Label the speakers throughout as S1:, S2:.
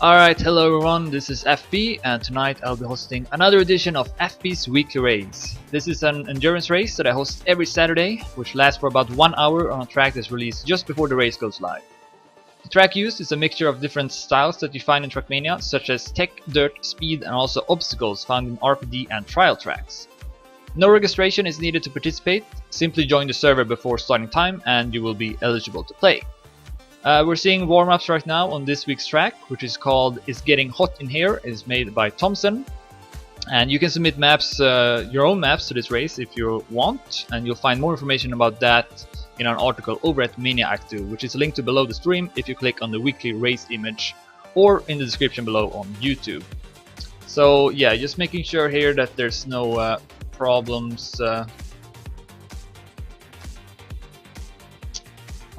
S1: Alright, hello everyone, this is fB, and tonight I'll be hosting another edition of fB's weekly race. This is an endurance race that I host every Saturday, which lasts for about 1 hour on a track that's released just before the race goes live. The track used is a mixture of different styles that you find in Trackmania, such as tech, dirt, speed, and also obstacles found in RPD and trial tracks. No registration is needed to participate, simply join the server before starting time and you will be eligible to play. We're seeing warm-ups right now on this week's track, which is called It's Getting Hot in Here. It's made by Thompson. And you can submit maps, your own maps to this race if you want, and you'll find more information about that in an article over at Mania Act 2, which is linked to below the stream if you click on the weekly race image, or in the description below on YouTube. So yeah, just making sure here that there's no problems on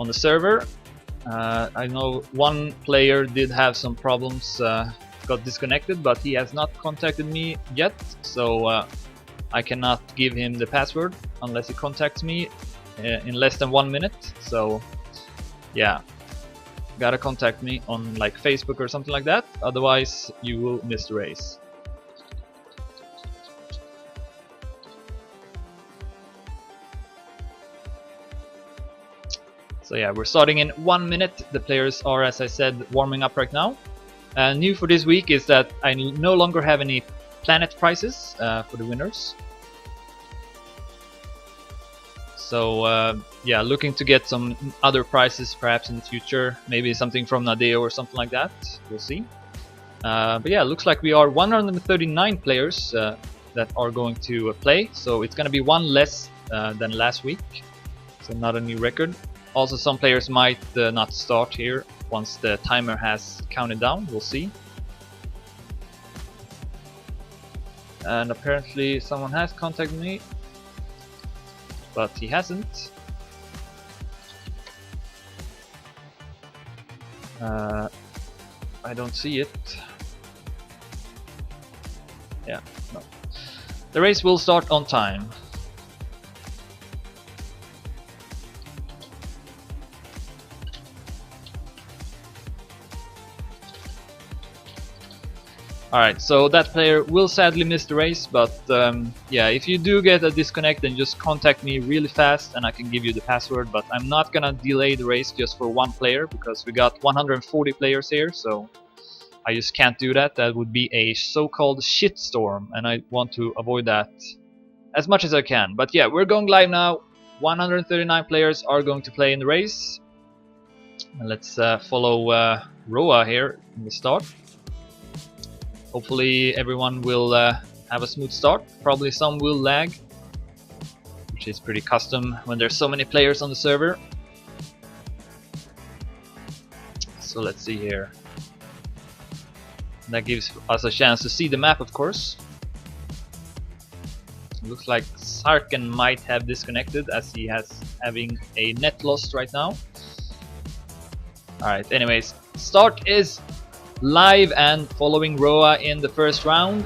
S1: the server. I know one player did have some problems, got disconnected, but he has not contacted me yet, so I cannot give him the password unless he contacts me in less than 1 minute. So yeah, gotta contact me on like Facebook or something like that, otherwise you will miss the race. So yeah, we're starting in 1 minute. The players are, as I said, warming up right now. New for this week is that I no longer have any planet prizes for the winners. So yeah, looking to get some other prizes perhaps in the future. Maybe something from Nadeo or something like that. We'll see. But yeah, looks like we are 139 players that are going to play. So it's going to be one less than last week. So not a new record. Also, some players might not start here once the timer has counted down. We'll see. And apparently someone has contacted me, but he hasn't. I don't see it. Yeah, no. The race will start on time. Alright, so that player will sadly miss the race, but yeah, if you do get a disconnect, then just contact me really fast and I can give you the password. But I'm not gonna delay the race just for one player, because we got 140 players here, so I just can't do that. That would be a so-called shitstorm, and I want to avoid that as much as I can. But yeah, we're going live now. 139 players are going to play in the race. And let's follow Roa here in the start. Hopefully everyone will have a smooth start. Probably some will lag, which is pretty custom when there's so many players on the server. So let's see here. That gives us a chance to see the map, of course. It looks like Sarken might have disconnected, as he has having a net loss right now. Alright, anyways, start is live and following Roa in the first round.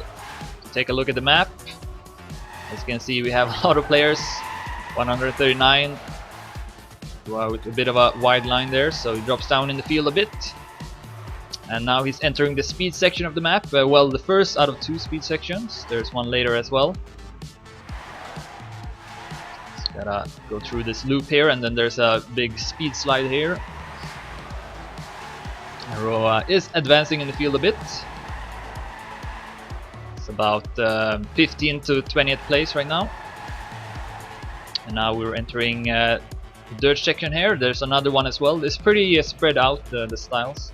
S1: Take a look at the map. As you can see, we have a lot of players. 139. Wow, with a bit of a wide line there, so he drops down in the field a bit. And now he's entering the speed section of the map. Well, the first out of 2 speed sections. There's one later as well. Just gotta go through this loop here, and then there's a big speed slide here. Roa is advancing in the field a bit. It's about 15th to 20th place right now. And now we're entering the dirt section here. There's another one as well. It's pretty spread out, the styles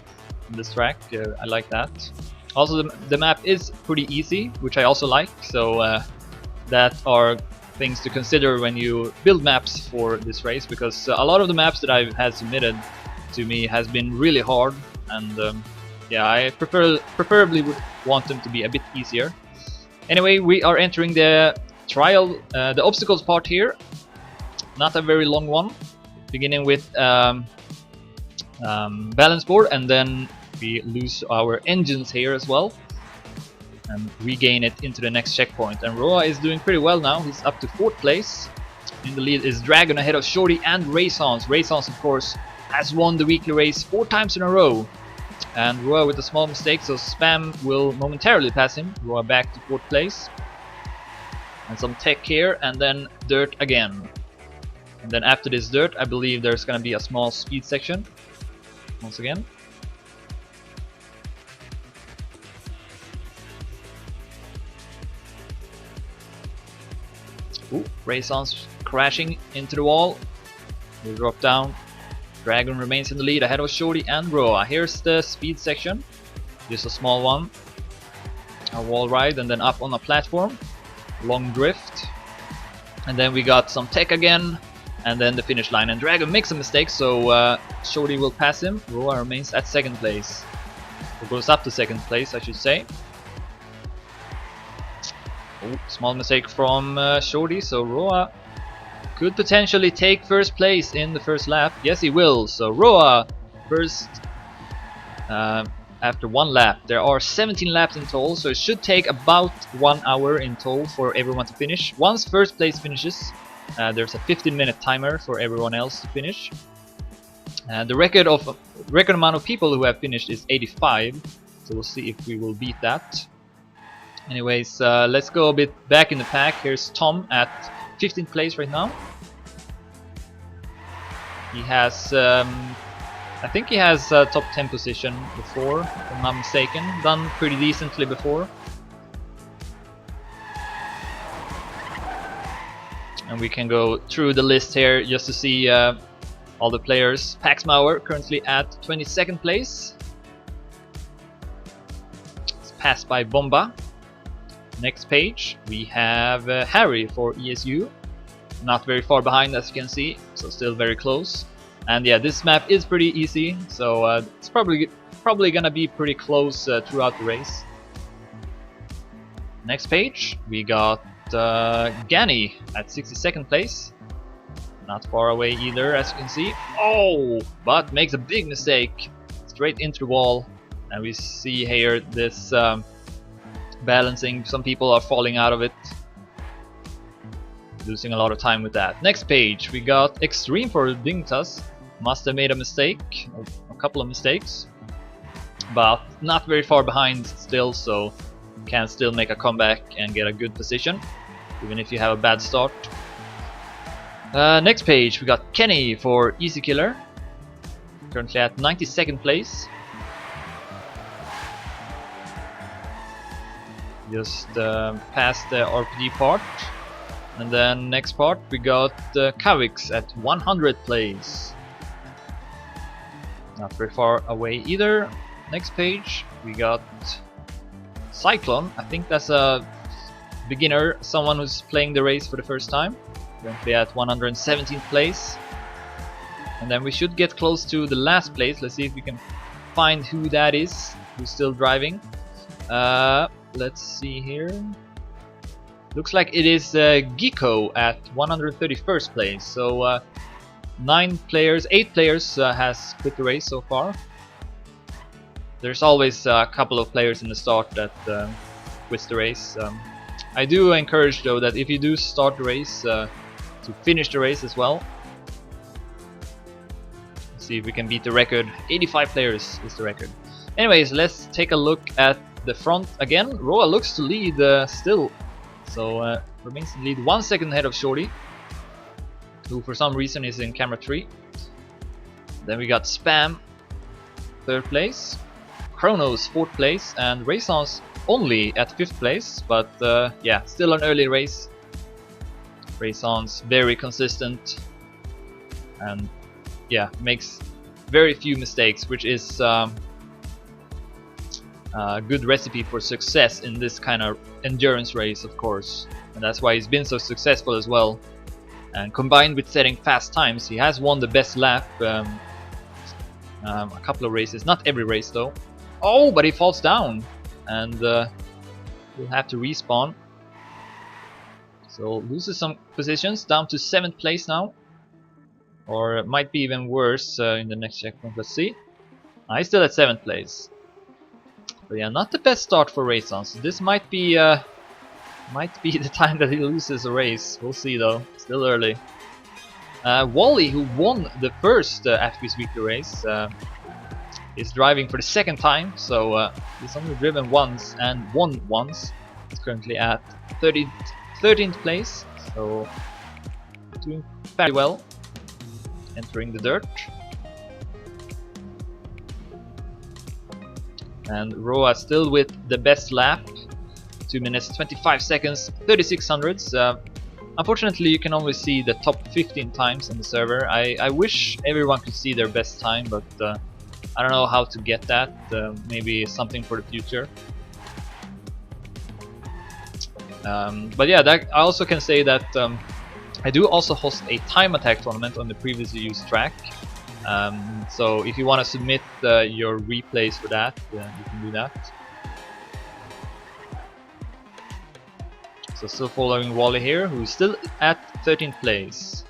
S1: in this track. I like that. Also, the map is pretty easy, which I also like. So that are things to consider when you build maps for this race, because a lot of the maps that I've had submitted to me has been really hard. And yeah, I preferably would want them to be a bit easier. Anyway, we are entering the trial, the obstacles part here. Not a very long one. Beginning with balance board, and then we lose our engines here as well, and regain it into the next checkpoint. And Roa is doing pretty well now. He's up to 4th place. In the lead is Dragon ahead of Shorty and Raysons. Raysons, of course, has won the weekly race 4 times in a row. And Roa with a small mistake, so Spam will momentarily pass him. Roa back to 4th place. And some tech here, and then dirt again. And then after this dirt, I believe there's gonna be a small speed section. Once again. Ooh, Rayson's crashing into the wall. Will drop down. Dragon remains in the lead ahead of Shorty and Roa. Here's the speed section. Just a small one. A wall ride and then up on a platform. Long drift. And then we got some tech again. And then the finish line. And Dragon makes a mistake, so Shorty will pass him. Roa remains at 2nd place. Or goes up to 2nd place, I should say. Oh, small mistake from Shorty, so Roa could potentially take 1st place in the 1st lap. Yes, he will. So Roa first after 1 lap. There are 17 laps in total, so it should take about 1 hour in total for everyone to finish. Once 1st place finishes, there's a 15-minute timer for everyone else to finish. The record amount of people who have finished is 85, so we'll see if we will beat that. Anyways, let's go a bit back in the pack. Here's Tom at 15th place right now. He has, I think he has top 10 position before, if I'm not mistaken. Done pretty decently before. And we can go through the list here just to see all the players. Paxmauer currently at 22nd place. It's passed by Bomba. Next page we have Harry for ESU, not very far behind as you can see, so still very close. And yeah, this map is pretty easy, so it's probably gonna be pretty close throughout the race. Next page we got Gani at 62nd place, not far away either as you can see. Oh, but makes a big mistake straight into the wall, and we see here this balancing. Some people are falling out of it, losing a lot of time with that. Next page we got Extreme for Dignitas. Must have made a mistake, a couple of mistakes, but not very far behind still, so can still make a comeback and get a good position even if you have a bad start. Next page we got Kenny for Easy Killer, currently at 92nd place. Just past the RPG part. And then next part we got Kavix at 100th place. Not very far away either. Next page we got Cyclone. I think that's a beginner, someone who's playing the race for the first time. Currently at 117th place. And then we should get close to the last place. Let's see if we can find who that is, who's still driving. Let's see here. Looks like it is Giko at 131st place. So 8 players has quit the race so far. There's always a couple of players in the start that quits the race. I do encourage though that if you do start the race, to finish the race as well. Let's see if we can beat the record. 85 players is the record. Anyways, let's take a look at the front again. Roa looks to lead still, so remains in lead 1 second ahead of Shorty, who for some reason is in camera 3. Then we got Spam 3rd place, Chronos 4th place, and Rayson's only at 5th place, but yeah, still an early race. Rayson's very consistent and yeah, makes very few mistakes, which is a good recipe for success in this kind of endurance race, of course, and that's why he's been so successful as well. And combined with setting fast times, he has won the best lap a couple of races, not every race though. Oh, but he falls down and we'll have to respawn, so loses some positions, down to 7th place now, or it might be even worse in the next checkpoint. Let's see. He's still at 7th place. But yeah, not the best start for Rayson, so this might be the time that he loses a race. We'll see though, still early. Wally, who won the first fB's weekly race, is driving for the second time, so he's only driven once and won once. He's currently at 13th place, so doing fairly well. Entering the dirt. And Roa still with the best lap. 2 minutes 25 seconds, 36 hundredths. Unfortunately, you can only see the top 15 times on the server. I wish everyone could see their best time, but I don't know how to get that. Maybe something for the future. But yeah, I also can say that I do also host a time attack tournament on the previously used track. So if you want to submit your replays for that, you can do that. So still following Wally here, who's still at 13th place.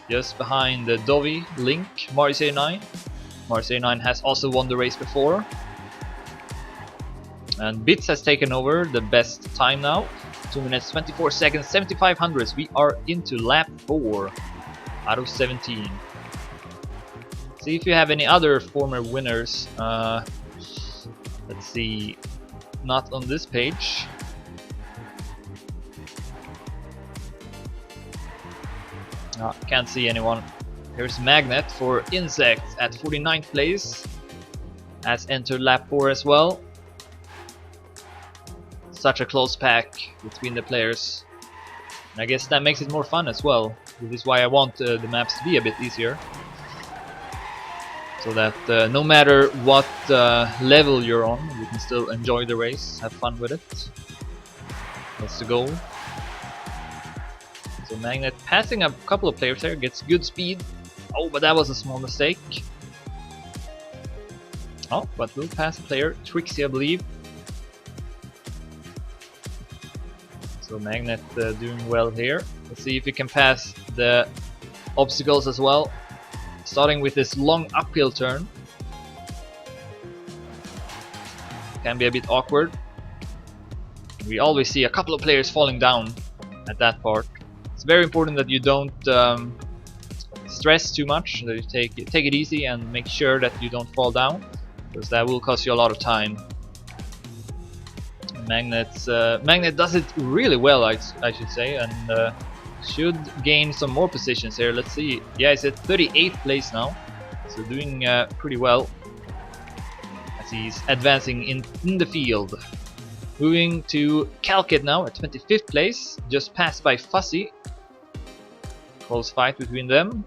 S1: Just behind Dovi, Link, Mars89. Mars89 has also won the race before. And Bits has taken over the best time now. 2 minutes 24 seconds, 75 hundredths. We are into lap 4 out of 17. See if you have any other former winners. Let's see. Not on this page. Can't see anyone. Here's Magnet for Insects at 49th place. Has entered lap 4 as well. Such a close pack between the players. And I guess that makes it more fun as well. This is why I want the maps to be a bit easier. So that no matter what level you're on, you can still enjoy the race, have fun with it. That's the goal. So Magnet passing a couple of players there, gets good speed. Oh, but that was a small mistake. Oh, but will pass a player, Trixie I believe. So Magnet doing well here. Let's see if he can pass the obstacles as well. Starting with this long uphill turn. Can be a bit awkward. We always see a couple of players falling down at that part. It's very important that you don't stress too much, that you take it easy and make sure that you don't fall down, because that will cost you a lot of time. Magnet does it really well, I should say, and should gain some more positions here. Let's see. Yeah, he's at 38th place now, so doing pretty well as he's advancing in the field. Moving to Calkid now at 25th place, just passed by Fuzzy. Close fight between them.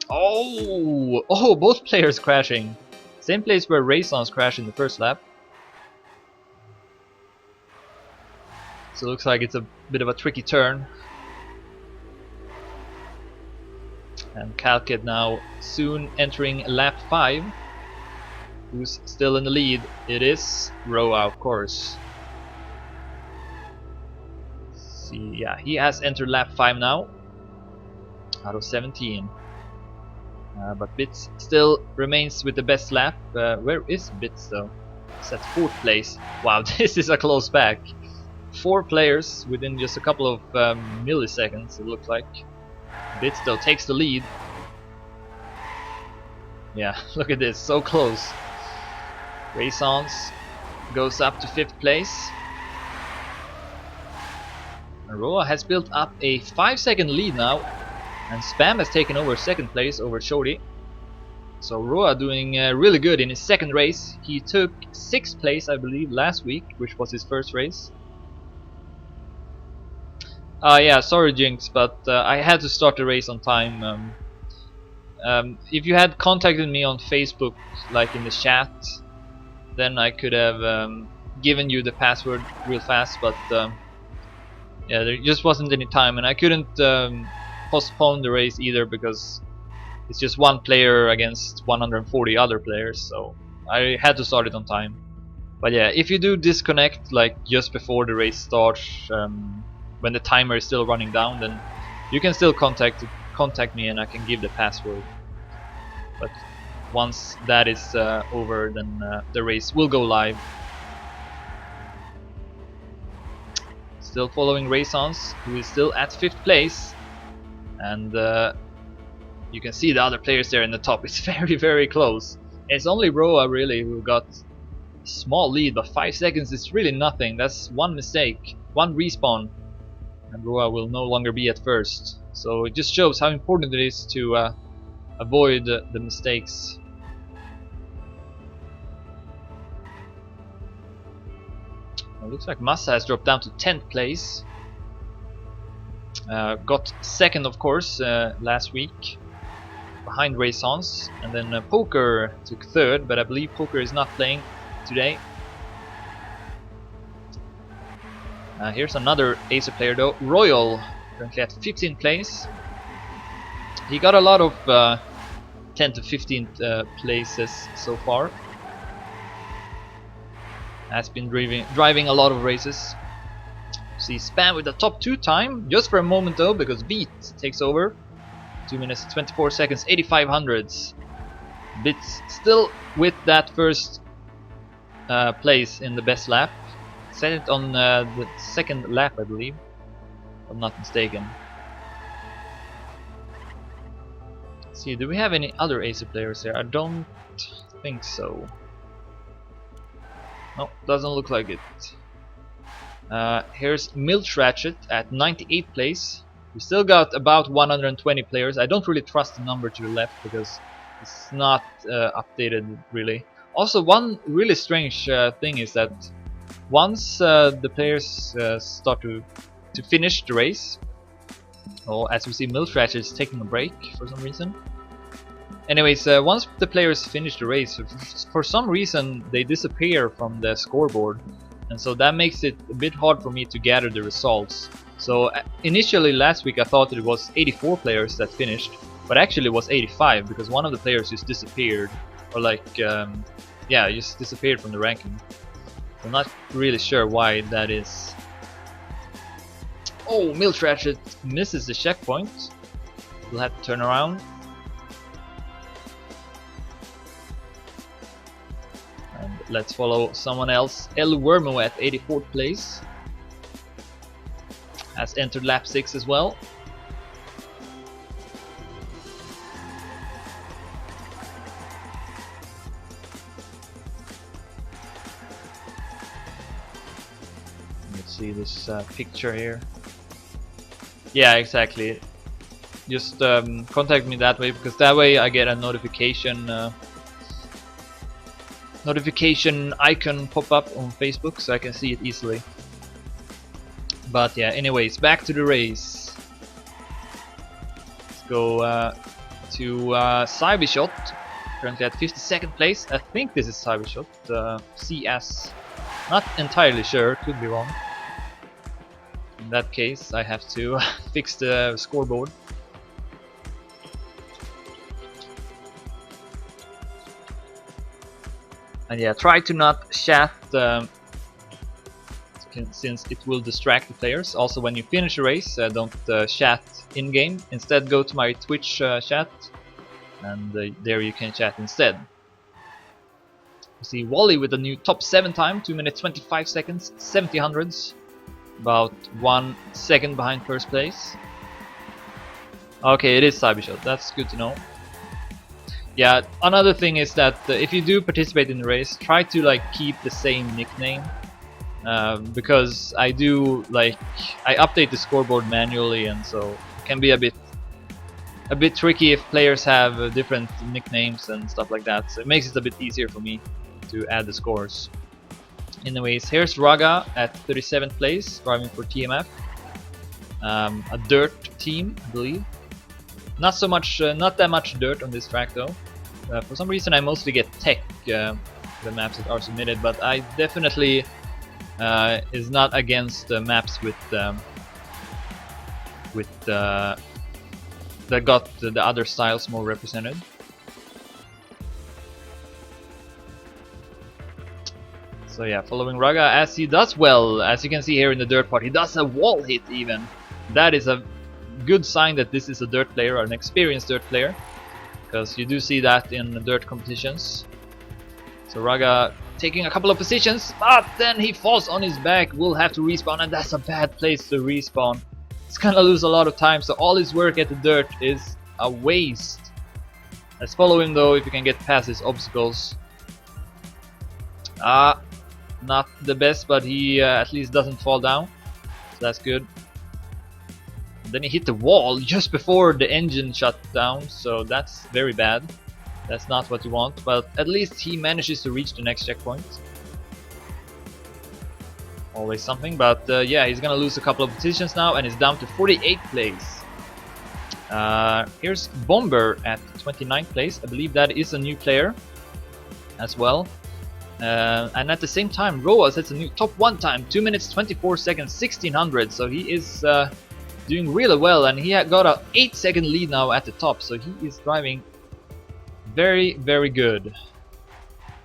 S1: Oh, both players crashing. Same place where Raysons crashed in the first lap. So it looks like it's a bit of a tricky turn. And Calkid now soon entering lap 5. Who's still in the lead? It is Roa, of course. See, yeah, he has entered lap 5 now out of 17. But Bits still remains with the best lap. Where is Bits though? It's at 4th place. Wow, this is a close pack. 4 players within just a couple of milliseconds, it looks like. Bits though takes the lead. Yeah, look at this, so close. Raysons goes up to 5th place. And Roa has built up a 5-second lead now. And Spam has taken over 2nd place over Shorty. So Roa doing really good in his 2nd race. He took 6th place, I believe, last week, which was his 1st race. Yeah, sorry Jinx, but I had to start the race on time. If you had contacted me on Facebook, like in the chat, then I could have given you the password real fast, but yeah, there just wasn't any time, and I couldn't postpone the race either because it's just one player against 140 other players, so I had to start it on time. But yeah, if you do disconnect like just before the race starts, when the timer is still running down, then you can still contact me and I can give the password. But once that is over, then the race will go live. Still following Raysons, who is still at 5th place, and You can see the other players there in the top. It's very close. It's only Roa really who got a small lead, but 5 seconds is really nothing. That's one mistake, one respawn, and Roa will no longer be at first. So it just shows how important it is to avoid the mistakes. It looks like Massa has dropped down to 10th place. Got second, of course, last week, behind Raisons, and then Poker took third, but I believe Poker is not playing today. Here's another Acer player though, Royal, currently at 15th place. He got a lot of 10th to 15th places so far. Has been driving a lot of races. See Spam with the top 2 time, just for a moment though, because Beat takes over. 2 minutes 24 seconds, 8500s. Bits still with that first place in the best lap. Set it on the second lap, I believe, if I'm not mistaken. Let's see, do we have any other Acer players here? I don't think so. No, doesn't look like it. Here's Milch Ratchet at 98th place. We still got about 120 players. I don't really trust the number to the left because it's not updated really. Also, one really strange thing is that once the players start to finish the race, as we see Milch Ratchet is taking a break for some reason. Anyways, once the players finish the race, for some reason they disappear from the scoreboard, and so that makes it a bit hard for me to gather the results. So initially last week I thought it was 84 players that finished, but actually it was 85 because one of the players just disappeared, or like yeah, just disappeared from the ranking. I'm not really sure why that is. Oh, Milch Ratchet misses the checkpoint. We'll have to turn around. And let's follow someone else. El Wormo at 84th place. Has entered lap 6 as well. Let's see this picture here. Yeah, exactly. Just contact me that way, because that way I get a notification icon pop up on Facebook, so I can see it easily. But yeah, anyways, back to the race. Let's go to Cybershot, currently at 52nd place. I think this is Cybershot, CS. Not entirely sure, could be wrong. In that case, I have to fix the scoreboard. And yeah, try to not chat since it will distract the players. Also, when you finish a race, don't chat in-game. Instead, go to my Twitch chat, and there you can chat instead. You see Wally with a new top 7 time, 2 minutes 25 seconds, 70 hundreds. About 1 second behind first place. Okay, it is Cybershot, that's good to know. Yeah, another thing is that if you do participate in the race, try to like keep the same nickname. Because I do I update the scoreboard manually, and so it can be a bit tricky if players have different nicknames and stuff like that. So it makes it a bit easier for me to add the scores. Anyways, here's Raga at 37th place, driving for TMF. A dirt team, I believe. Not that much dirt on this track though. For some reason I mostly get tech the maps that are submitted, but I definitely is not against maps with that got the other styles more represented. So yeah, following Raga as he does well. As you can see here in the dirt part, he does a wall hit even. That is a good sign that this is a dirt player, or an experienced dirt player, because you do see that in the dirt competitions. So Raga taking a couple of positions, but then he falls on his back, will have to respawn, and that's a bad place to respawn. He's gonna lose a lot of time, so all his work at the dirt is a waste. Let's follow him though if we can get past his obstacles. Not the best, but he at least doesn't fall down, so that's good. Then he hit the wall just before the engine shut down, so that's very bad. That's not what you want, but at least he manages to reach the next checkpoint. Always something, but yeah, he's gonna lose a couple of positions now and is down to 48th place. Here's Bomber at 29th place. I believe that is a new player as well. And at the same time, Roa sets a new top 1 time, 2 minutes 24 seconds, 1600. So he is doing really well, and he got a 8-second lead now at the top. So he is driving very, very good.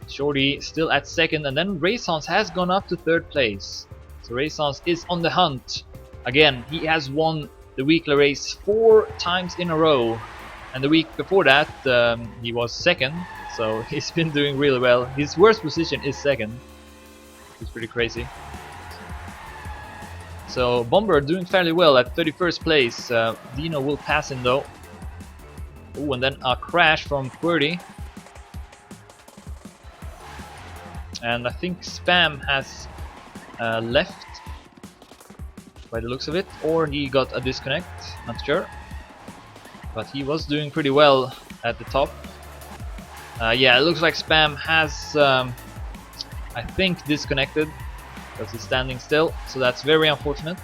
S1: Shorty still at 2nd, and then Raysons has gone up to 3rd place. So Raysons is on the hunt. Again, he has won the weekly race 4 times in a row. And the week before that, he was 2nd. So he's been doing really well. His worst position is 2nd. It's pretty crazy. So Bomber doing fairly well at 31st place. Dino will pass him though. Oh, and then a crash from QWERTY. And I think Spam has left by the looks of it, or he got a disconnect, not sure. But he was doing pretty well at the top. Yeah, it looks like Spam has, I think, disconnected because he's standing still, so that's very unfortunate.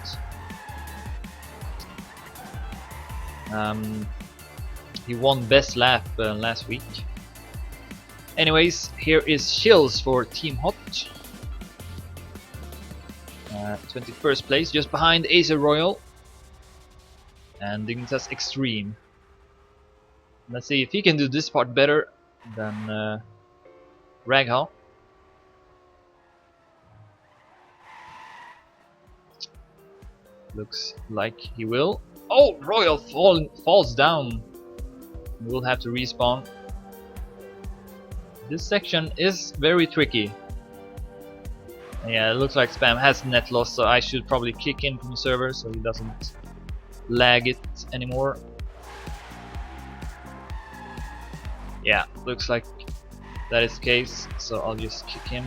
S1: He won best lap last week. Anyways, here is Shills for Team Hot. 21st place, just behind Acer Royal and Dignitas Extreme. Let's see if he can do this part better than Raghal. Looks like he will. Oh, Royal falls down. We'll have to respawn. This section is very tricky. Yeah, it looks like Spam has net loss, so I should probably kick in from the server so he doesn't lag it anymore. Yeah, looks like that is the case, so I'll just kick him.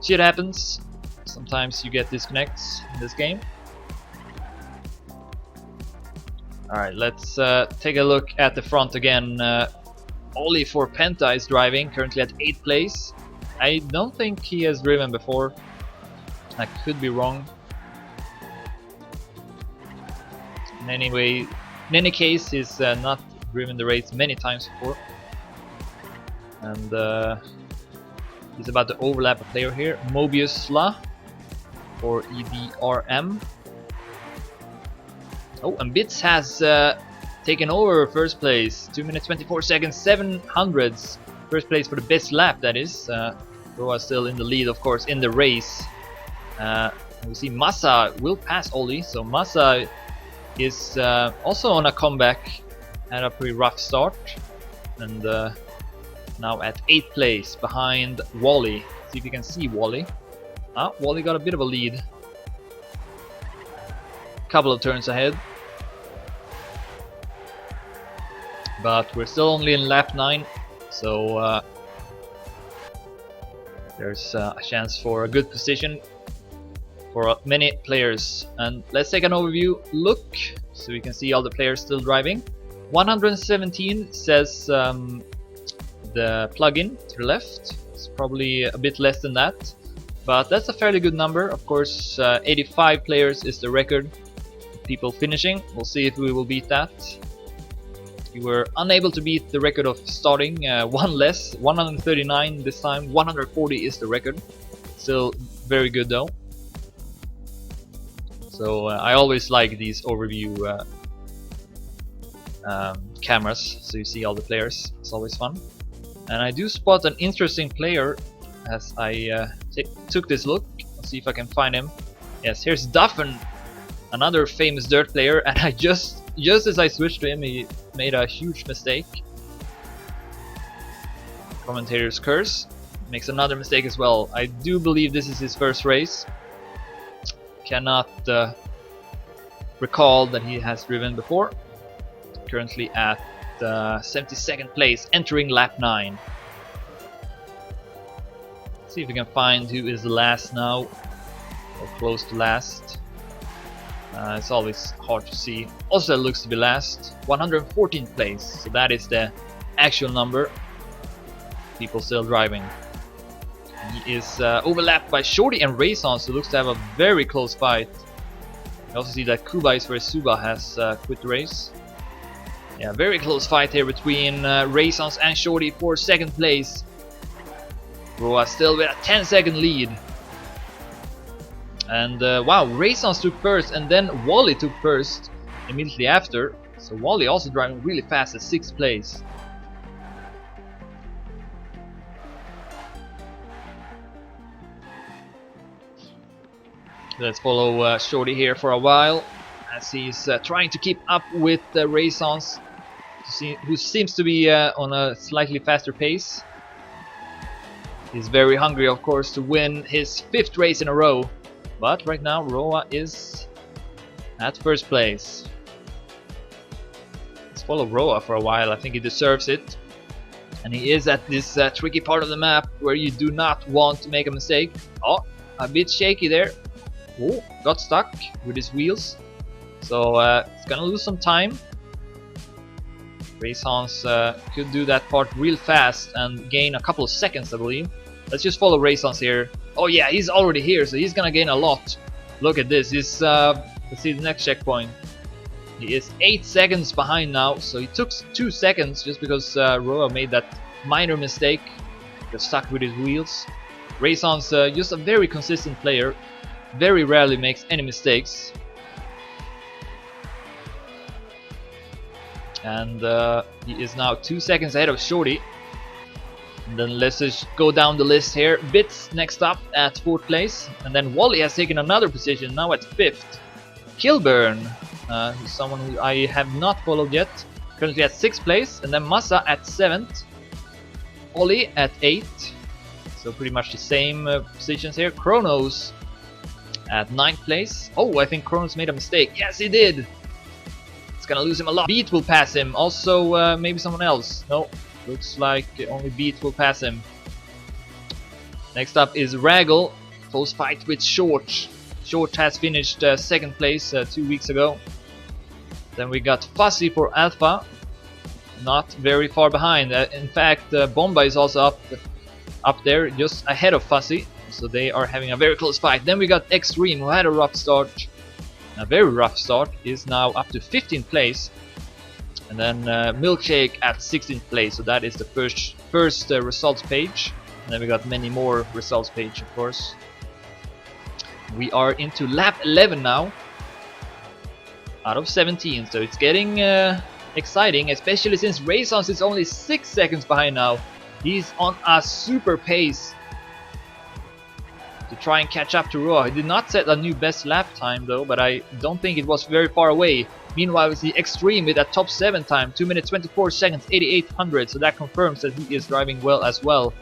S1: Shit happens. Sometimes you get disconnects in this game. Alright, let's take a look at the front again. Ollie for Penta is driving, currently at 8th place. I don't think he has driven before. I could be wrong. In any case, he's not driven the race many times before. And he's about to overlap a player here. Mobiusla for EDRM. Oh, and Bits has taken over first place. 2 minutes 24 seconds, 700s. First place for the best lap, that is. Roa still in the lead, of course, in the race. We see Massa will pass Ollie, so Massa is also on a comeback. Had a pretty rough start, and now at 8th place behind Wally. See if you can see Wally. Wally got a bit of a lead. Couple of turns ahead. But we're still only in lap 9, so there's a chance for a good position for many players. And let's take an overview look so we can see all the players still driving. 117 says the plugin to the left. It's probably a bit less than that, but that's a fairly good number. Of course, 85 players is the record. People finishing. We'll see if we will beat that. We were unable to beat the record of starting, one less, 139 this time, 140 is the record. Still very good though. So I always like these overview cameras, so you see all the players. It's always fun. And I do spot an interesting player as I took this look. Let's see if I can find him. Yes, here's Duffen, another famous dirt player, and I just as I switched to him, he made a huge mistake. Commentator's curse makes another mistake as well. I do believe this is his first race. Cannot recall that he has driven before. Currently at 72nd place, entering lap 9. Let's see if we can find who is the last now, or close to last. It's always hard to see. Also looks to be last, 114th place, so that is the actual number. People still driving. He is overlapped by Shorty and Raisons, who looks to have a very close fight. You also see that Kubais vs Suba has quit the race. Yeah, very close fight here between Raisons and Shorty for 2nd place. Roa still with a 10-second lead. And wow, Raisons took first, and then Wally took first immediately after. So Wally also driving really fast at 6th place. Let's follow Shorty here for a while, as he's trying to keep up with Raisons, who seems to be on a slightly faster pace. He's very hungry, of course, to win his 5th race in a row. But right now, Roa is at 1st place. Let's follow Roa for a while. I think he deserves it. And he is at this tricky part of the map where you do not want to make a mistake. Oh, a bit shaky there. Oh, got stuck with his wheels. So he's gonna lose some time. Raisons could do that part real fast and gain a couple of seconds, I believe. Let's just follow Raisons here. Oh yeah, he's already here, so he's gonna gain a lot. Look at this. He's let's see the next checkpoint. He is 8 seconds behind now, so he took 2 seconds just because Roa made that minor mistake. Got stuck with his wheels. Raisons just a very consistent player. Very rarely makes any mistakes. And he is now 2 seconds ahead of Shorty. And then let's just go down the list here. Bits next up at 4th place. And then Wally has taken another position, now at 5th. Kilburn, who's someone who I have not followed yet. Currently at 6th place. And then Massa at 7th. Ollie at 8th. So pretty much the same positions here. Kronos at 9th place. Oh, I think Kronos made a mistake. Yes, he did! It's gonna lose him a lot. Beat will pass him. Also, maybe someone else. No, looks like only Beat will pass him. Next up is Raggle. Close fight with Short. Short has finished 2nd place 2 weeks ago. Then we got Fuzzy for Alpha. Not very far behind. In fact, Bomba is also up there, just ahead of Fuzzy. So they are having a very close fight. Then we got Extreme, who had a rough start. A very rough start. Is now up to 15th place. And then Milkshake at 16th place. So that is the first results page. And then we got many more results page, of course. We are into lap 11 now. Out of 17. So it's getting exciting. Especially since Raisons is only 6 seconds behind now. He's on a super pace to try and catch up to Roa. He did not set a new best lap time though, but I don't think it was very far away. Meanwhile, we see Extreme with a top 7 time, 2 minutes 24 seconds, 8800, so that confirms that he is driving well as well.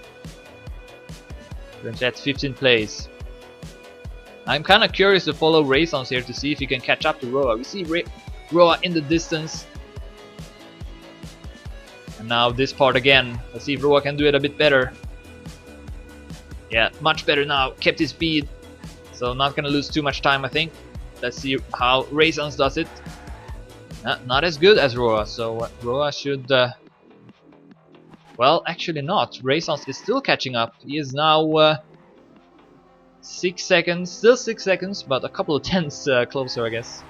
S1: Currently at 15th place. I'm kind of curious to follow Raisons here to see if he can catch up to Roa. We see Roa in the distance. And now this part again. Let's see if Roa can do it a bit better. Yeah, much better now. Kept his speed. So not gonna lose too much time, I think. Let's see how Raisons does it. Not as good as Roa, so Roa should... well, actually not. Raisons is still catching up. He is now 6 seconds. Still 6 seconds, but a couple of tenths closer, I guess.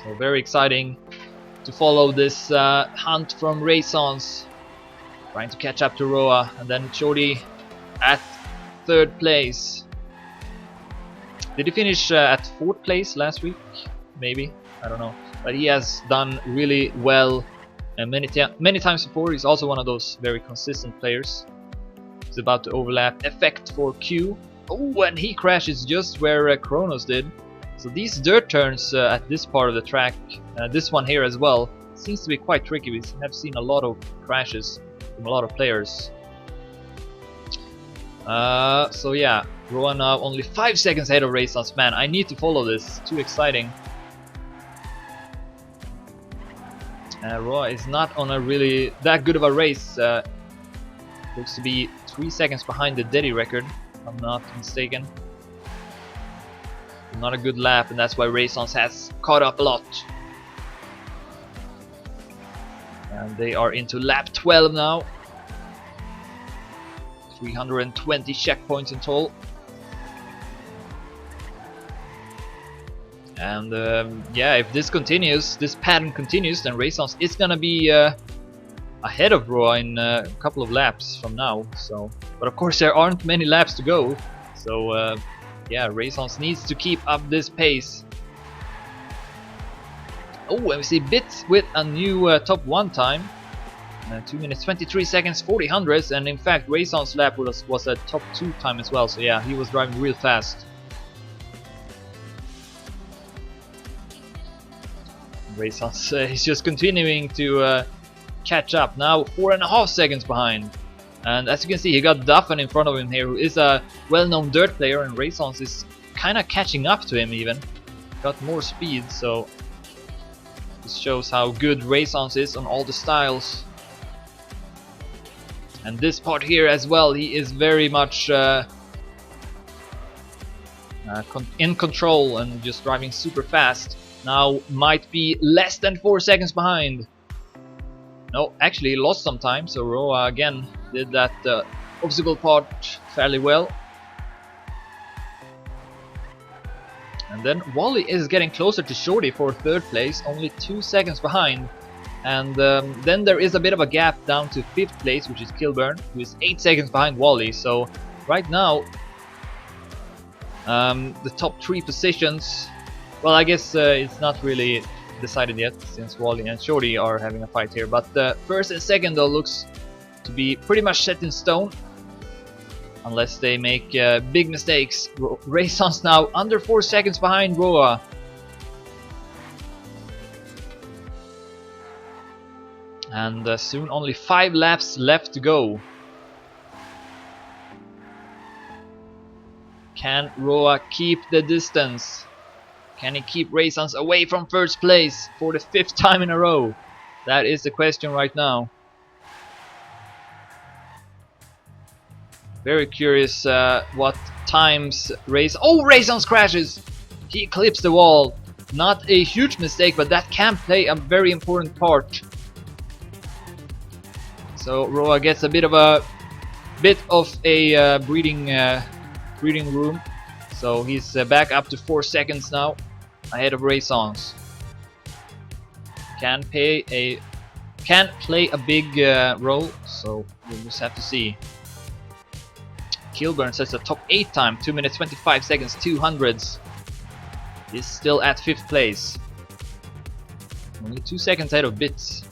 S1: So very exciting to follow this hunt from Raisons. Trying to catch up to Roa. And then Shorty at 3rd place. Did he finish at 4th place last week? Maybe, I don't know. But he has done really well many times before. He's also one of those very consistent players. He's about to overlap Effect for Q. Oh, and he crashes just where Kronos did. So these dirt turns at this part of the track, this one here as well, seems to be quite tricky. We have seen a lot of crashes from a lot of players. So yeah, Roa now only 5 seconds ahead of Raisons. Man, I need to follow this. Too exciting. Roa is not on a really that good of a race. Looks to be 3 seconds behind the Deddy record, if I'm not mistaken. Not a good lap, and that's why Raisons has caught up a lot. And they are into lap 12 now. 320 checkpoints in total. And yeah, if this continues, this pattern continues, then Raisons is gonna be ahead of Roa in a couple of laps from now. So, but of course there aren't many laps to go. So yeah, Raisons needs to keep up this pace. Oh, and we see Bits with a new top 1 time. 2 minutes 23 seconds 40 hundredths, and in fact Raisons lap was a top 2 time as well, so yeah, he was driving real fast. Raisons is just continuing to catch up, now 4.5 seconds behind. And as you can see, he got Duffin in front of him here, who is a well-known dirt player, and Raisons is kinda catching up to him even. Got more speed, so this shows how good Raisons is on all the styles. And this part here as well, he is very much in control and just driving super fast. Now might be less than 4 seconds behind. No, actually he lost some time, so Roa again did that obstacle part fairly well. And then Wally is getting closer to Shorty for 3rd place, only 2 seconds behind. And then there is a bit of a gap down to 5th place, which is Kilburn, who is 8 seconds behind Wally. So right now, the top 3 positions, well, I guess it's not really decided yet, since Wally and Shorty are having a fight here. But 1st and 2nd though looks to be pretty much set in stone, unless they make big mistakes. Raisons now under 4 seconds behind Roa. And soon only 5 laps left to go. Can Roa keep the distance? Can he keep Raisons away from 1st place for the 5th time in a row? That is the question right now. Very curious what times Raisons crashes! He clips the wall. Not a huge mistake, but that can play a very important part. So Roa gets a bit of a breathing room. So he's back up to 4 seconds now, ahead of Raisons. Can play a big role, so we'll just have to see. Kilburn sets a top 8 time, 2 minutes 25 seconds 2 hundredths. He's still at 5th place. Only 2 seconds ahead of Bits.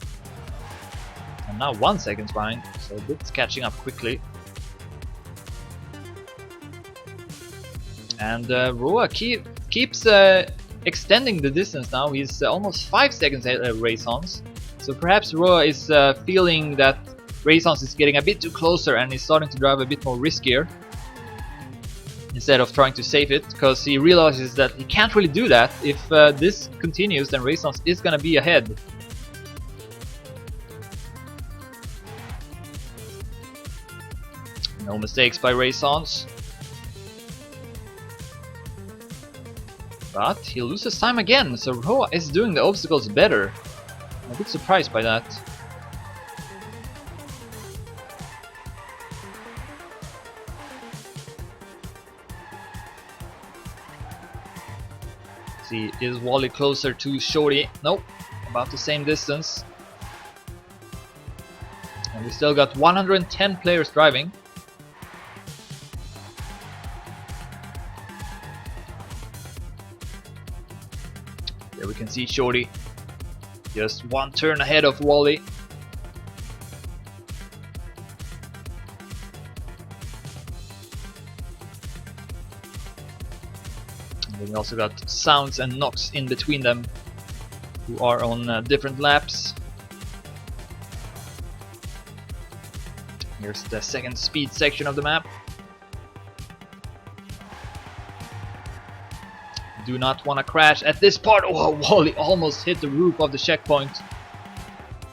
S1: And now 1 second behind, so Bits catching up quickly. And Roa keeps extending the distance now. He's almost 5 seconds ahead of Raisons. So perhaps Roa is feeling that Raisons is getting a bit too closer and is starting to drive a bit more riskier, instead of trying to save it, because he realizes that he can't really do that. If this continues, then Raisons is gonna be ahead. No mistakes by Raisons. But he loses time again, so Roa is doing the obstacles better. I'm a bit surprised by that. See, is Wally closer to Shorty? Nope, about the same distance. And we still got 110 players driving. There we can see Shorty just 1 turn ahead of Wally. And we also got Sounds and Nox in between them, who are on different laps. Here's the 2nd speed section of the map. Do not want to crash at this part. Oh, Wally almost hit the roof of the checkpoint.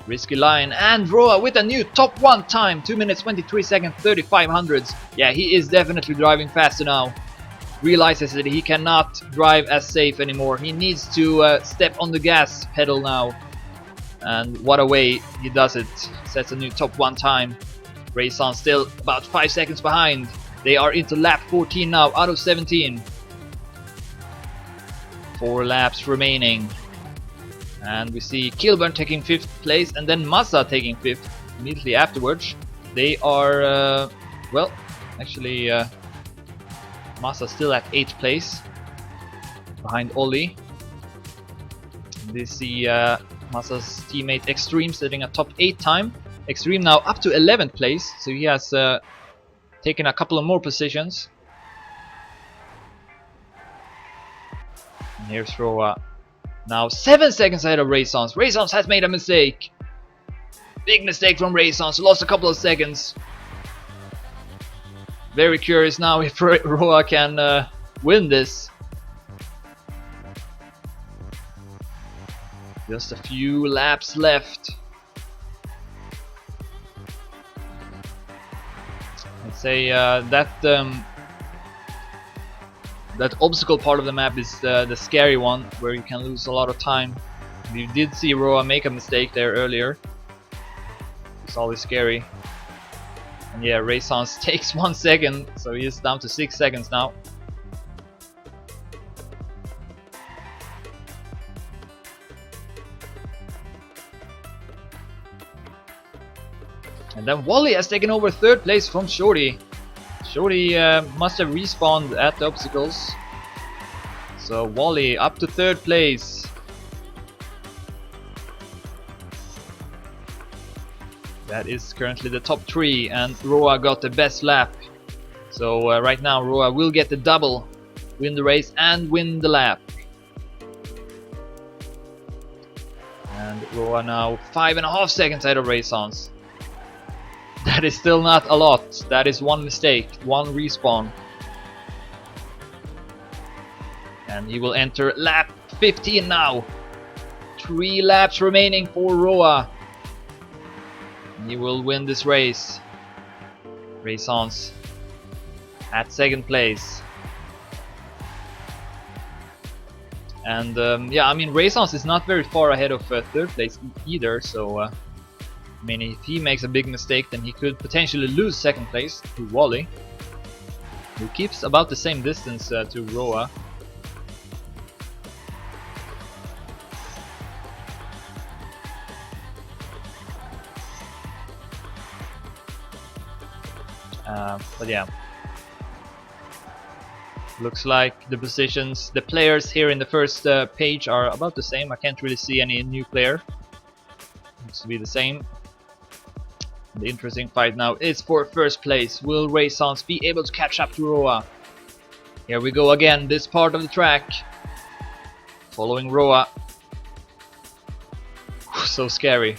S1: Risky line, and Roa with a new top 1 time, 2 minutes 23 seconds 35 hundredths. Yeah, he is definitely driving faster now. Realizes that he cannot drive as safe anymore. He needs to step on the gas pedal now. And what a way he does it. Sets a new top 1 time. Rayson still about 5 seconds behind. They are into lap 14 now out of 17. 4 laps remaining. And we see Kilburn taking 5th place and then Massa taking 5th immediately afterwards. They are, well, actually Massa still at 8th place behind Ollie. They see Massa's teammate Extreme setting a top 8 time. Extreme now up to 11th place, so he has taken a couple of more positions. And here's Roa. Now 7 seconds ahead of Raysons. Raysons has made a mistake. Big mistake from Raysons. Lost a couple of seconds. Very curious now if Roa can win this. Just a few laps left. I'd say that obstacle part of the map is the scary one, where you can lose a lot of time. We did see Roa make a mistake there earlier. It's always scary. And yeah, Raysons takes 1 second, so he is down to 6 seconds now. And then Wally has taken over 3rd place from Shorty. Shorty must have respawned at the obstacles. So Wally up to 3rd place. That is currently the top 3, and Roa got the best lap. So right now Roa will get the double, win the race and win the lap. And Roa now 5.5 seconds ahead of Raysons. That is still not a lot. That is 1 mistake, 1 respawn. And he will enter lap 15 now. 3 laps remaining for Roa. He will win this race. Raysons at 2nd place. And yeah, I mean, Raysons is not very far ahead of 3rd place either, so I mean, if he makes a big mistake, then he could potentially lose 2nd place to Wally, who keeps about the same distance to Roa. But yeah, looks like the positions, the players here in the first page are about the same. I can't really see any new player. Looks to be the same. The interesting fight now is for 1st place. Will Raysons be able to catch up to Roa? Here we go again, this part of the track. Following Roa. So scary.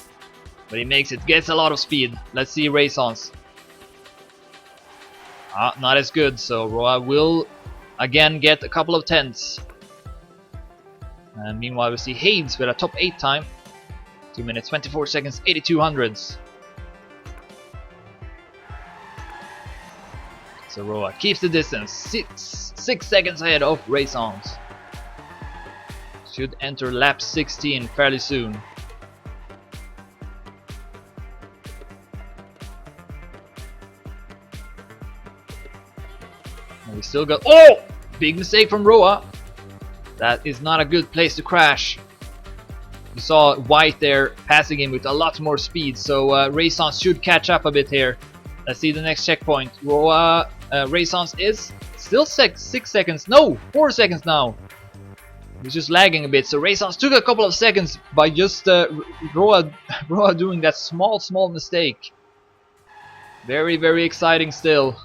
S1: But he makes it, gets a lot of speed. Let's see Raysons. Not as good, so Roa will again get a couple of tenths. And meanwhile we see Hayes with a top 8 time. 2 minutes 24 seconds 82 hundredths. So Roa keeps the distance, 6 seconds ahead of Raysons. Should enter lap 16 fairly soon. And we still got, oh! Big mistake from Roa. That is not a good place to crash. You saw White there passing him with a lot more speed, so Raysons should catch up a bit here. Let's see the next checkpoint. Roa, Raysons is still 6 seconds, no, 4 seconds now. He's just lagging a bit, so Raysons took a couple of seconds by just Roa doing that small mistake. Very exciting still.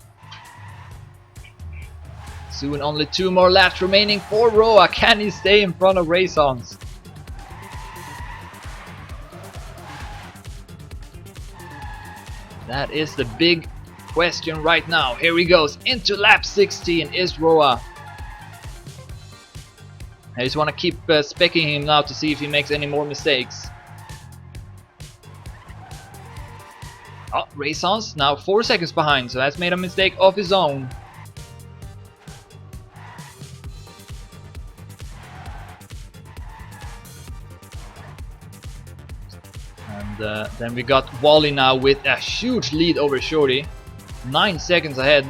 S1: Soon only 2 more laps remaining for Roa. Can he stay in front of Raysons? That is the big question right now. Here he goes into lap 16 is Roa. I just want to keep specking him now to see if he makes any more mistakes. Raysons now 4 seconds behind, so has made a mistake of his own. And then we got Wally now with a huge lead over Shorty. 9 seconds ahead.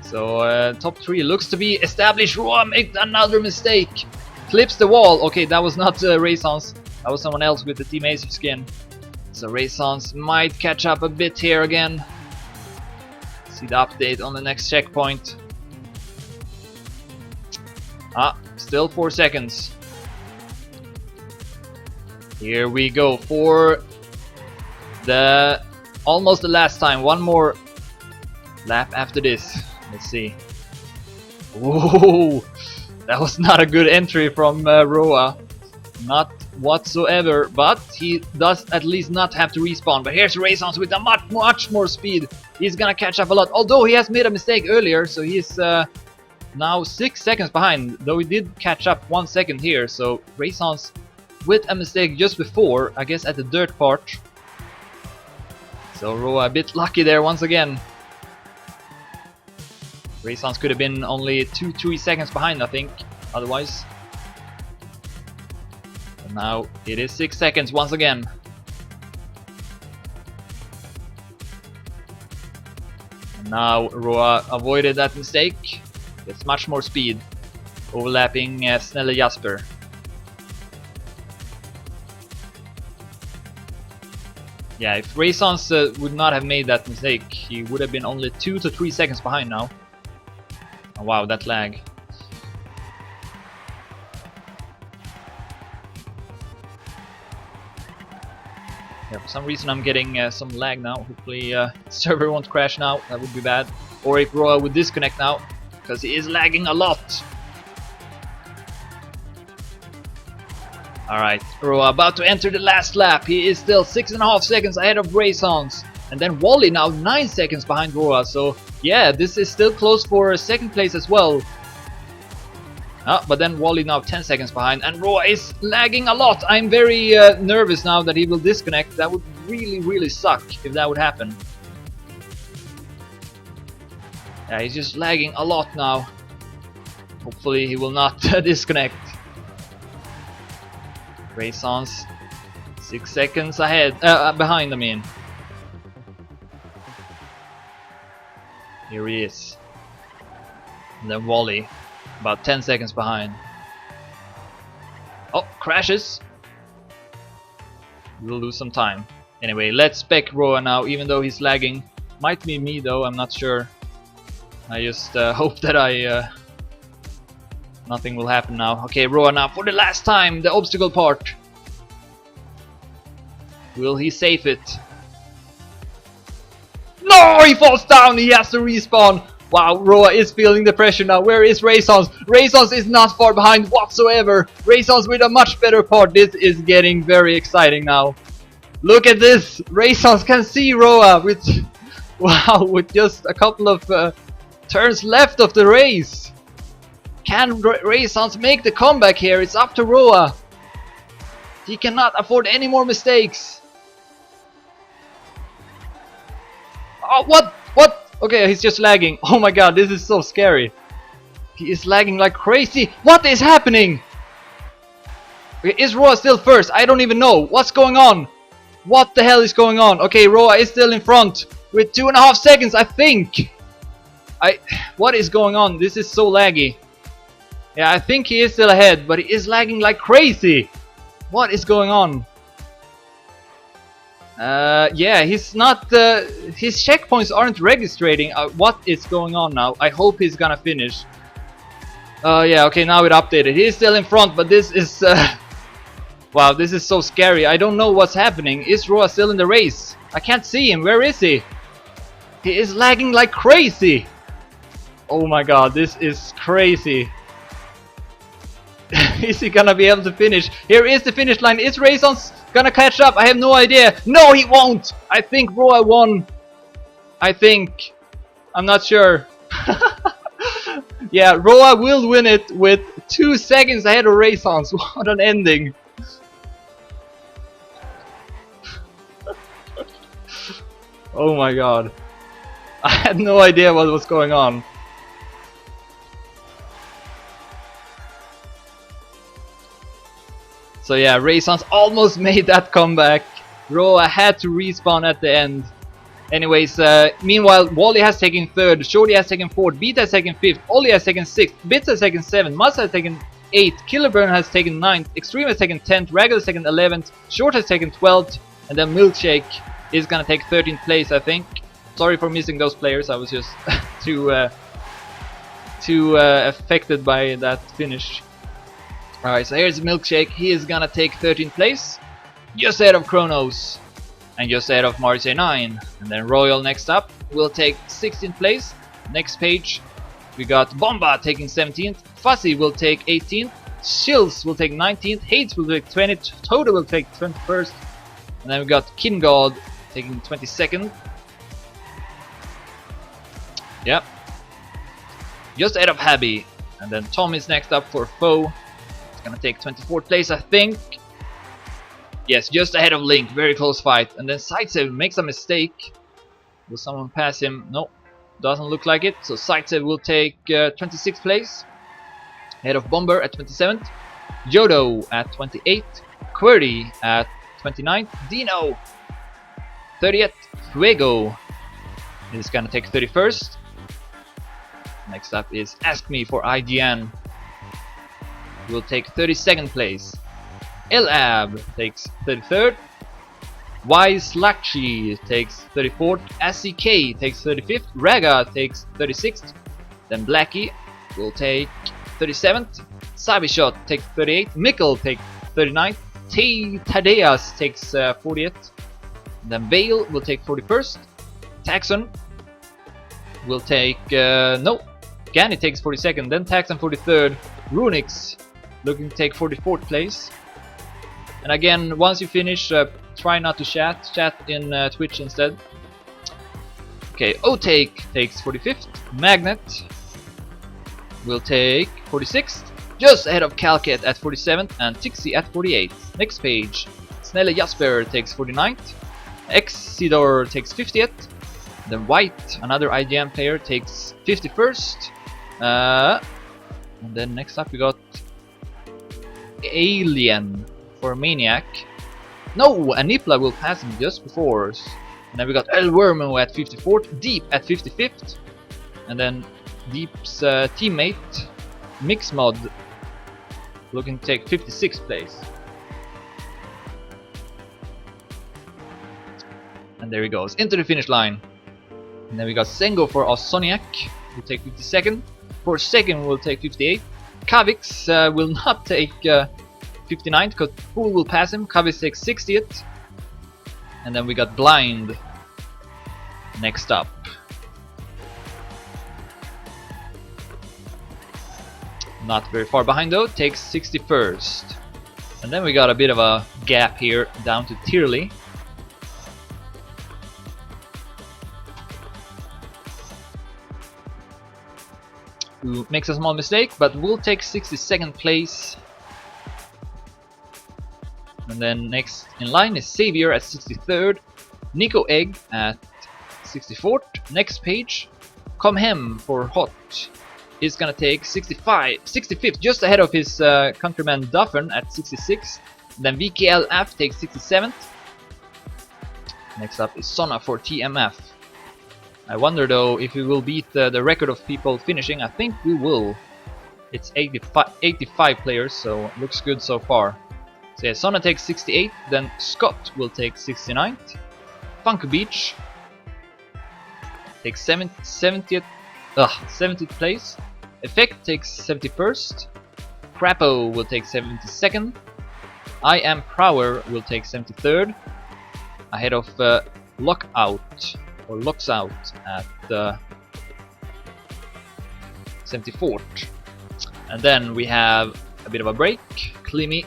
S1: So top 3 looks to be established. Roa made another mistake. Clips the wall. Okay, that was not Raysons. That was someone else with the Team Acer skin. So Raysons might catch up a bit here again. See the update on the next checkpoint. Still 4 seconds. Here we go for the almost the last time. One more lap after this. Let's see. Whoa, that was not a good entry from Roa. Not whatsoever, but he does at least not have to respawn. But here's Raysons with a much more speed. He's gonna catch up a lot, although he has made a mistake earlier, so he's now 6 seconds behind, though he did catch up 1 second here. So Raysons with a mistake just before, I guess at the dirt part. So Roa a bit lucky there once again. Raysons could have been only 2-3 seconds behind, I think, otherwise. And now it is 6 seconds once again. And now Roa avoided that mistake. Gets much more speed, overlapping Snelle Jasper. Yeah, if Raysons would not have made that mistake, he would have been only 2 to 3 seconds behind now. Oh, wow, that lag. Yeah, for some reason I'm getting some lag now. Hopefully server won't crash now, that would be bad. Or if Roa would disconnect now, because he is lagging a lot. Alright, Roa about to enter the last lap. He is still 6.5 seconds ahead of Raysons. And then Wally now 9 seconds behind Roa. So yeah, this is still close for second place as well. But then Wally now 10 seconds behind. And Roa is lagging a lot. I'm very nervous now that he will disconnect. That would really suck if that would happen. Yeah, he's just lagging a lot now. Hopefully he will not disconnect. Raysons 6 seconds ahead, behind, I mean. Here he is. And then Wally, about 10 seconds behind. Oh, crashes. We'll lose some time. Anyway, let's spec Roa now, even though he's lagging. Might be me though, I'm not sure. I just hope that nothing will happen now. Okay, Roa now for the last time, the obstacle part. Will he save it? No, he falls down, he has to respawn. Wow, Roa is feeling the pressure now. Where is Raysons? Raysons is not far behind whatsoever. Raysons with a much better part. This is getting very exciting now. Look at this. Raysons can see Roa with, wow, with just a couple of turns left of the race. Can Raysons make the comeback here? It's up to Roa. He cannot afford any more mistakes. Oh, what? What? Okay, he's just lagging. Oh my god, this is so scary. He is lagging like crazy. What is happening? Okay, is Roa still first? I don't even know. What's going on? What the hell is going on? Okay, Roa is still in front with 2.5 seconds, I think. What is going on? This is so laggy. Yeah, I think he is still ahead, but he is lagging like crazy. What is going on? Yeah, he's not. His checkpoints aren't registering. What is going on now? I hope he's gonna finish. Yeah, okay, now it updated. He is still in front, but this is. Wow, this is so scary. I don't know what's happening. Is Roa still in the race? I can't see him. Where is he? He is lagging like crazy. Oh my god, this is crazy. Is he gonna be able to finish? Here is the finish line. Is Raysons gonna catch up? I have no idea. No, he won't. I think Roa won. I think. I'm not sure. Yeah, Roa will win it with 2 seconds ahead of Raysons. What an ending. Oh my god. I had no idea what was going on. So yeah, Raysons almost made that comeback. Roa had to respawn at the end. Anyways, meanwhile, Wally has taken 3rd, Shorty has taken 4th, Beat has taken 5th, Ollie has taken 6th, Bits has taken 7th, Muzz has taken 8th, Killerburn has taken 9th, Extreme has taken 10th, Raggle has taken 11th, Short has taken 12th, and then Milkshake is gonna take 13th place, I think. Sorry for missing those players, I was just too affected by that finish. Alright, so here's Milkshake, he is gonna take 13th place, just ahead of Kronos. And just ahead of Marseille 9. And then Royal next up will take 16th place. Next page we got Bomba taking 17th, Fuzzy will take 18th, Shills will take 19th, Hates will take 20th, Toda will take 21st, and then we got King God taking 22nd. Yep. Just ahead of Habby. And then Tom is next up for Foe. It's gonna take 24th place, I think. Yes, just ahead of Link, very close fight. And then Sightsev makes a mistake. Will someone pass him? No, doesn't look like it. So Sightsev will take 26th place. Ahead of Bomber at 27th. Jodo at 28th. QWERTY at 29th. Dino 30th. Fuego is gonna take 31st. Next up is Ask Me for IGN. Will take 32nd place. Elab takes 33rd, Wise Lakshi takes 34th, SCK takes 35th, Raga takes 36th, then Blackie will take 37th, Sabishot takes 38th, Mikkel takes 39th, Tadeas takes 40th, then Vale will take 41st, Taxon will take, no, Gani takes 42nd, then Taxon 43rd, Runix looking to take 44th place. And again, once you finish, try not to chat in Twitch instead. Okay, Otake takes 45th, Magnet will take 46th, just ahead of Calcat at 47th and Tixie at 48th. Next page, Snelle Jasper takes 49th, Exidor takes 50th, then White, another IGN player, takes 51st, and then next up we got Alien for Maniac. No, Anipla will pass him just before. And then we got El Wormo at 54th, Deep at 55th, and then Deep's teammate Mixmod looking to take 56th place. And there he goes, into the finish line. And then we got Sengo for Osoniak, will take 52nd. For second will take 58th. Kavix will not take 59th because Pool will pass him. Kavix takes 60th. And then we got Blind next up. Not very far behind though, takes 61st. And then we got a bit of a gap here down to Tierley. Who makes a small mistake, but will take 62nd place. And then next in line is Xavier at 63rd, Nico Egg at 64th. Next page, Comhem for Hot is gonna take 65th, just ahead of his countryman Duffern at 66th. Then VKLF takes 67th. Next up is Sona for TMF. I wonder though if we will beat the record of people finishing. I think we will. It's 85 players, so looks good so far. So yeah, Sona takes 68th, then Scott will take 69th. Funk Beach takes 70th place. Effect takes 71st. Crapo will take 72nd. I Am Prower will take 73rd. Ahead of Lockout or Locks Out at 74th. And then we have a bit of a break. Klimi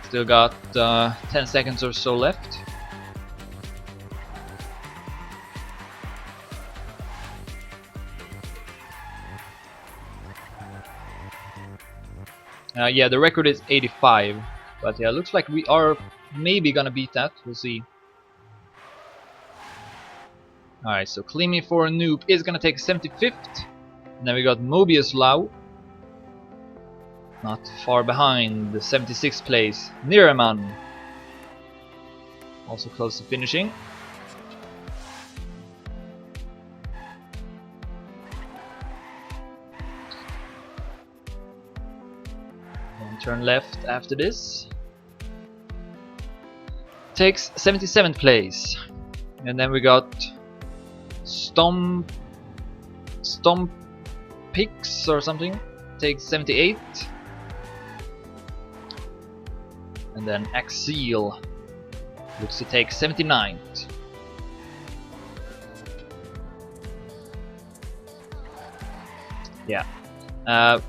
S1: still got 10 seconds or so left. Yeah, the record is 85, but yeah, looks like we are maybe gonna beat that. We'll see. Alright, so Klimi for a noob is gonna take 75th. And then we got Mobius Lau. Not far behind, the 76th place. Niraman. Also close to finishing. And turn left after this. Takes 77th place. And then we got Stompix or something. Takes 78. And then Axel looks to take 79th. Yeah.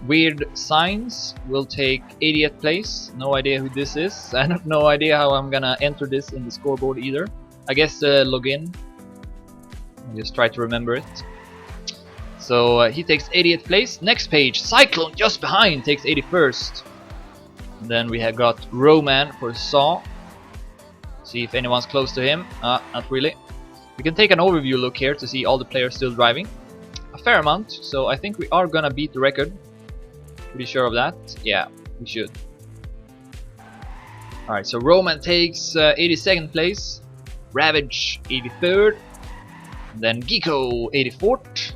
S1: Weird Signs will take 80th place. No idea who this is. I have no idea how I'm gonna enter this in the scoreboard either. I guess login. I'll just try to remember it. So he takes 80th place. Next page, Cyclone just behind takes 81st. And then we have got Roman for Saw. See if anyone's close to him. Not really. We can take an overview look here to see all the players still driving. A fair amount, so I think we are gonna beat the record. Pretty sure of that. Yeah, we should. Alright, so Roman takes 82nd place. Ravage 83rd. And then Geeko 84th.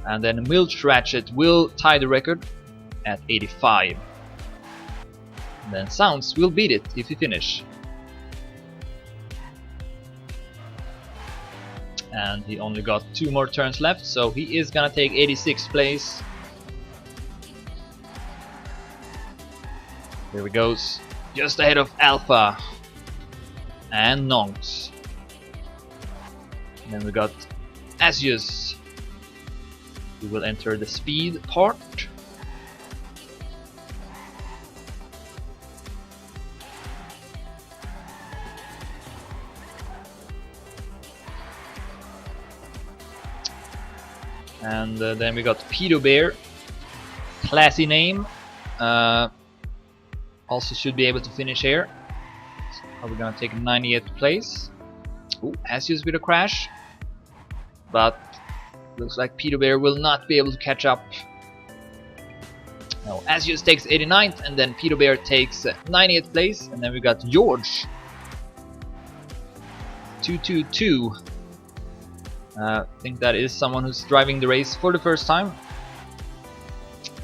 S1: And then Milch Ratchet will tie the record at 85. And then Sounds will beat it if he finish. And he only got 2 more turns left, so he is gonna take 86th place. Here he goes, just ahead of Alpha and Nonks. And then we got Asius, who will enter the speed part. And then we got Pedo Bear, classy name, also should be able to finish here. So are we gonna take 90th place? Ooh, Asius with a crash, but looks like Pedo Bear will not be able to catch up. No, Asius takes 89th, and then Pedo Bear takes 90th place, and then we got George 222. I think that is someone who's driving the race for the first time.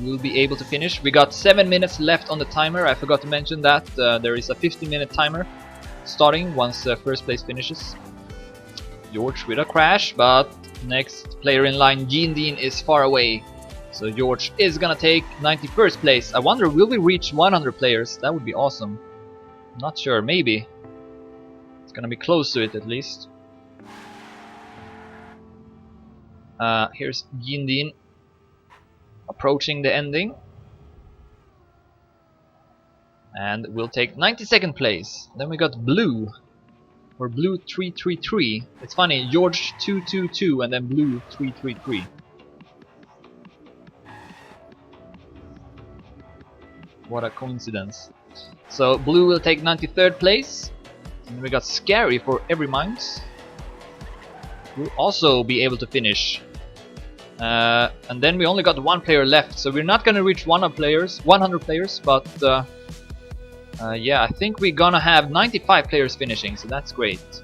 S1: Will be able to finish. We got 7 minutes left on the timer. I forgot to mention that there is a 15-minute timer starting once first place finishes. George with a crash, but next player in line, Gene Dean, is far away. So George is gonna take 91st place. I wonder, will we reach 100 players? That would be awesome. I'm not sure, maybe. It's gonna be close to it at least. Here's Gene Dean approaching the ending. And we'll take 92nd place. Then we got Blue, or Blue 333. It's funny, George 222 and then Blue 333. What a coincidence. So Blue will take 93rd place. And we got Scary for Every Minds. Will also be able to finish. And then we only got 1 player left, so we're not gonna reach 100 players, but yeah, I think we're gonna have 95 players finishing, so that's great.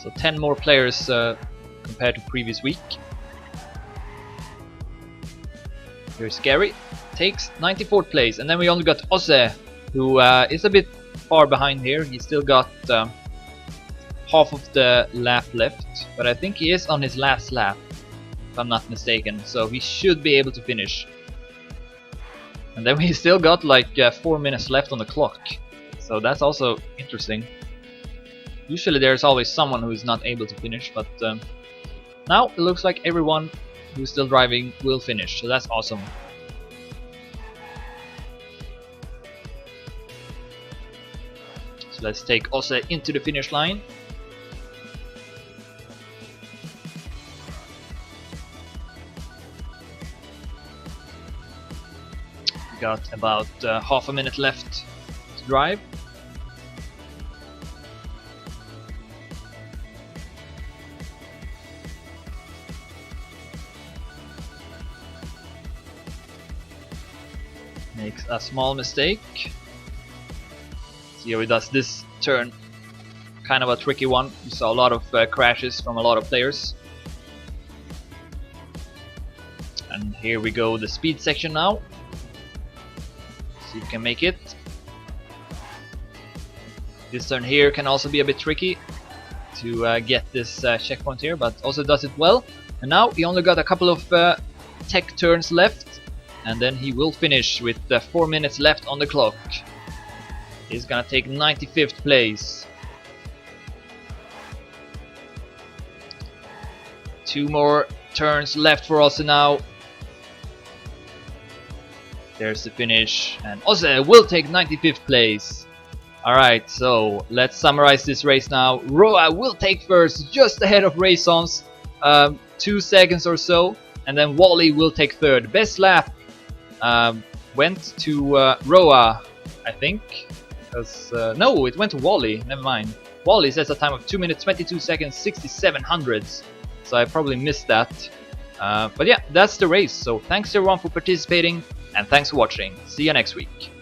S1: So 10 more players compared to previous week. Here's Scary, takes 94th place, and then we only got Ose, who is a bit far behind here. He's still got half of the lap left, but I think he is on his last lap, if I'm not mistaken, so he should be able to finish. And then we still got like 4 minutes left on the clock, so that's also interesting. Usually there's always someone who's not able to finish, but now it looks like everyone who's still driving will finish, so that's awesome. So let's take Ose into the finish line. Got about half a minute left to drive. makes a small mistake. See how he does this turn. Kind of a tricky one. You saw a lot of crashes from a lot of players. And here we go, the speed section now. See if you can make it. This turn here can also be a bit tricky to get this checkpoint here, but also does it well. And now he only got a couple of tech turns left, and then he will finish with 4 minutes left on the clock. He's gonna take 95th place. 2 more turns left for Ozzy now. There's the finish, and Ozzy will take 95th place. Alright, so let's summarize this race now. Roa will take first, just ahead of Raysons, 2 seconds or so, and then Wally will take third. Best lap went to Roa, I think. Because, no, it went to Wally, never mind. Wally says a time of 2 minutes 22 seconds 67 hundredths, so I probably missed that. But yeah, that's the race, so thanks everyone for participating, and thanks for watching. See you next week.